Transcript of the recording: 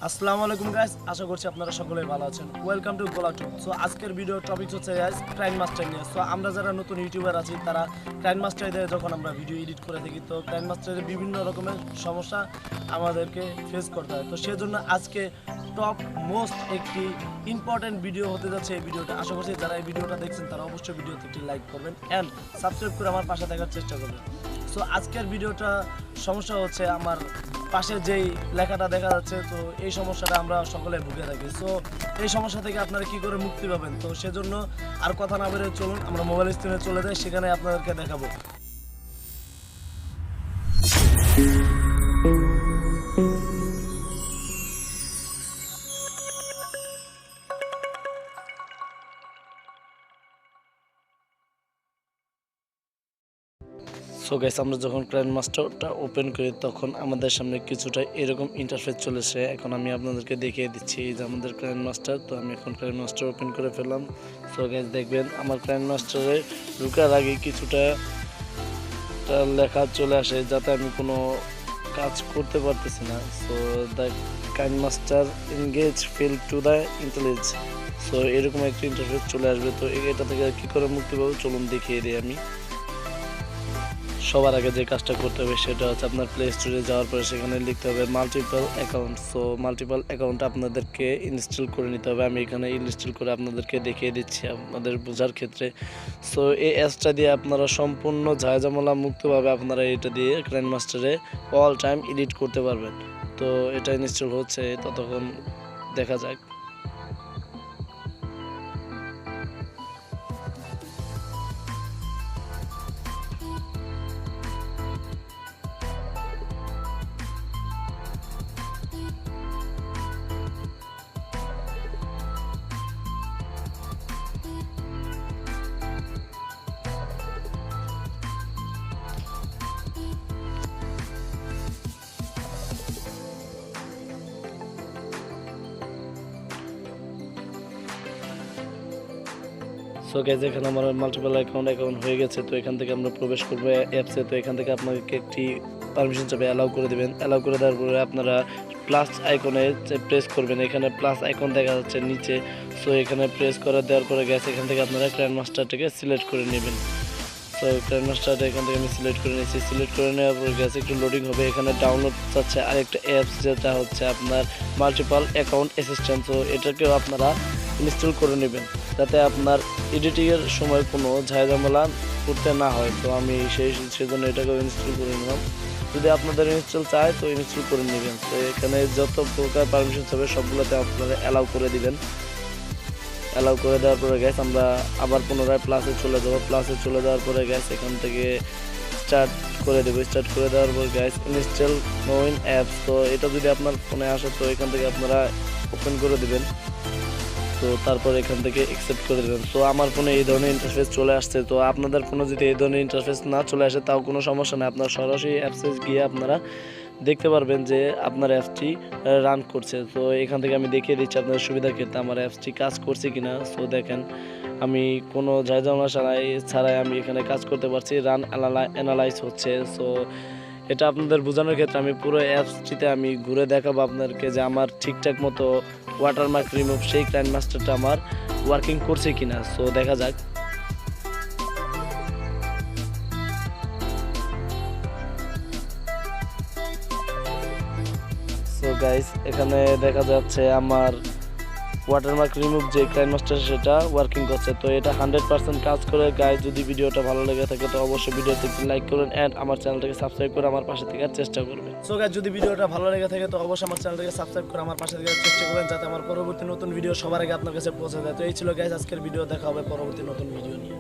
আসসালামু আলাইকুম গাইস, আশা করছি আপনারা সকলেই ভালো আছেন। ওয়েলকাম টু গোলাটু। সো আজকের ভিডিও টপিক হচ্ছে গাইস কাইনমাস্টার নিয়ে। সো আমরা যারা নতুন ইউটিউবার আছি তারা কাইনমাস্টার দিয়ে যখন আমরা ভিডিও এডিট করে থাকি তো কাইনমাস্টারে বিভিন্ন রকমের সমস্যা আমাদেরকে ফেস করতে হয়। তো সেজন্য আজকে টপ মোস্ট একটি ইম্পর্টেন্ট ভিডিও হতে যাচ্ছে এই ভিডিওটা। আশা করছি যারা এই ভিডিওটা দেখছেন তারা অবশ্যই ভিডিওতে একটি লাইক করবেন অ্যান্ড সাবস্ক্রাইব করে আমার পাশে থাকার চেষ্টা করবেন। সো আজকের ভিডিওটা সমস্যা হচ্ছে আমার পাশে যেই লেখাটা দেখা যাচ্ছে, তো এই সমস্যাটা আমরা সকলে ভুগে থাকি। সো এই সমস্যা থেকে আপনারা কি করে মুক্তি পাবেন, তো সেজন্য আর কথা না বেরিয়ে চলুন আমরা মোবাইল স্ক্রিনে চলে যাই, সেখানে আপনাদেরকে দেখাবো। সো গাইস, আমরা যখন কাইনমাস্টারটা ওপেন করি তখন আমাদের সামনে কিছুটা এরকম ইন্টারফেস চলেছে। এখন আমি আপনাদেরকে দেখিয়ে দিচ্ছি যে আমাদের কাইনমাস্টার। তো আমি এখন কাইনমাস্টার ওপেন করে ফেললাম। সো গাইস দেখবেন আমার কাইনমাস্টারে ঢোকার আগে কিছুটা লেখা চলে আসে যাতে আমি কোনো কাজ করতে পারতেছি না। So the KineMaster engage fail to the intelligence. So এরকম একটা ইন্টারফেস চলে আসবে। তো এটা থেকে কী করে মুক্তি পাবো চলুন দেখিয়ে দিই আমি। সবার আগে যে কাজটা করতে হবে সেটা হচ্ছে আপনার প্লে স্টোরে যাওয়ার পরে সেখানে লিখতে হবে multiple account. So multiple account আপনাদেরকে ইনস্টল করে নিতে হবে। আমি এখানে ইনস্টল করে আপনাদেরকে দেখিয়ে দিচ্ছি আপনাদের বোঝার ক্ষেত্রে। সো এই অ্যাপসটা দিয়ে আপনারা সম্পূর্ণ ঝামেলা মুক্তভাবে আপনারা এটা দিয়ে কাইনমাস্টারে অল টাইম এডিট করতে পারবেন। তো এটা ইনস্টল হচ্ছে, ততক্ষণ দেখা যাক। সো গাইস, এখানে আমার মাল্টিপল অ্যাকাউন্ট হয়ে গেছে। তো এখান থেকে আমরা প্রবেশ করবো অ্যাপসে। তো এখান থেকে আপনাকে একটি পারমিশন চাবে, অ্যালাউ করে দেবেন। অ্যালাউ করে দেওয়ার পরে আপনারা প্লাস আইকনে প্রেস করবেন। এখানে প্লাস আইকন দেখা যাচ্ছে নিচে। সো এখানে প্রেস করে দেওয়ার পরে গ্যাস এখান থেকে আপনারা কাইনমাস্টারটাকে সিলেক্ট করে নেবেন। তো কাইনমাস্টারটা এখান থেকে আমি সিলেক্ট করে নিয়েছি। সিলেক্ট করে নেওয়ার পর গ্যাস একটু লোডিং হবে। এখানে ডাউনলোড চাচ্ছে আরেকটা অ্যাপস যেটা হচ্ছে আপনার মাল্টিপল অ্যাকাউন্ট অ্যাসিস্ট্যান্ট। তো এটাকেও আপনারা ইনস্টল করে নেবেন যাতে আপনার এডিটিংয়ের সময় কোনো ঝামেলা করতে না হয়। তো আমি সেজন্য এটাকেও ইনস্টল করে নিলাম। যদি আপনাদের ইনস্টল চায় তো ইনস্টল করে নেবেন। তো এখানে যত প্রকার পারমিশন হবে সবগুলোতে আপনারা অ্যালাউ করে দিবেন। অ্যালাউ করে দেওয়ার পরে গ্যাস আমরা আবার পুনরায় প্লাসে চলে যাবো। প্লাসে চলে যাওয়ার পরে গ্যাস এখান থেকে স্টার্ট করে দেবো। স্টার্ট করে দেওয়ার পর গ্যাস ইনস্টল নোইন অ্যাপস। তো এটা যদি আপনার ফোনে আসে তো এখান থেকে আপনারা ওপেন করে দেবেন। তো তারপর এখান থেকে অ্যাকসেপ্ট করে দেবেন। তো আমার ফোনে এই ধরনের ইন্টারফেস চলে আসছে। তো আপনাদের ফোনে যদি এই ধরনের ইন্টারফেস না চলে আসে তাও কোনো সমস্যা নেই, আপনার সরাসরি অ্যাপসে গিয়ে আপনারা দেখতে পারবেন যে আপনার অ্যাপসটি রান করছে। তো এখান থেকে আমি দেখিয়ে দিচ্ছি আপনাদের সুবিধার ক্ষেত্রে আমার অ্যাপসটি কাজ করছে কিনা। সো দেখেন আমি কোনো ঝামেলা ছাড়াই আমি এখানে কাজ করতে পারছি। রান অ্যানালাইজ হচ্ছে। সো এটা আপনাদের বোঝানোর ক্ষেত্রে আমি পুরো অ্যাপসটিতে আমি ঘুরে দেখাবো আপনাদেরকে যে আমার ঠিকঠাক মতো ওয়াটারমার্ক রিমুভ সেই কাইনমাস্টারটা আমার ওয়ার্কিং করছে কিনা। সো দেখা যাক। সো গাইস, এখানে দেখা যাচ্ছে আমার ওয়াটারমার্ক রিমুভ যে কাইনমাস্টার সেটা ওয়ার্কিং করছে। তো এটা 100% কাজ করে। গাইস, যদি ভিডিওটা ভালো লেগে থাকে তো অবশ্যই ভিডিওতে একটি লাইক করুন অ্যান্ড আমার চ্যানেলটাকে সাবস্ক্রাইব করে আমার পাশে থাকার চেষ্টা করবেন। সো গাইস, যদি ভিডিওটা ভালো লেগে থাকে তো অবশ্যই আমার চ্যানেলটাকে সাবস্ক্রাইব করে আমার পাশে থাকার চেষ্টা করবেন যাতে আমার পরবর্তী নতুন ভিডিও সবার আগে আপনার কাছে পৌঁছে যায়। তো এই ছিল গাইস আজকের ভিডিও, দেখা হবে পরবর্তী নতুন ভিডিও নিয়ে।